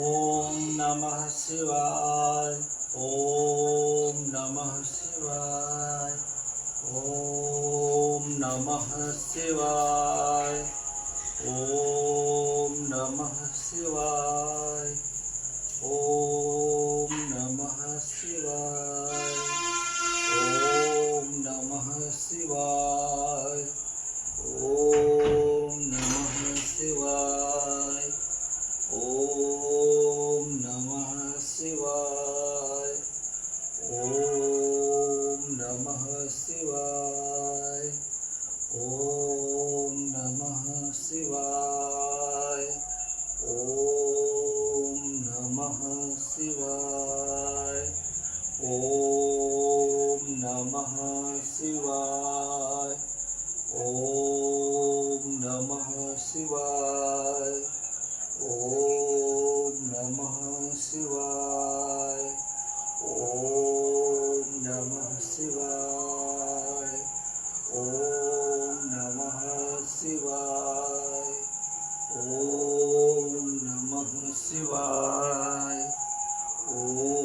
ओम नमः शिवाय। ओम नमः शिवाय। ओम नमः शिवाय। ओम नमः शिवाय। ओम नमः शिवाय। ओम नमः शिवाय। ओम नमः शिवाय। ओम नमः शिवाय। ओम नमः शिवाय। ओम नमः शिवाय। ओम नमः शिवाय। ओम नमः शिवाय। ओम नमः शिवाय। ओम नमः शिवाय। ओम नमः शिवाय। ओम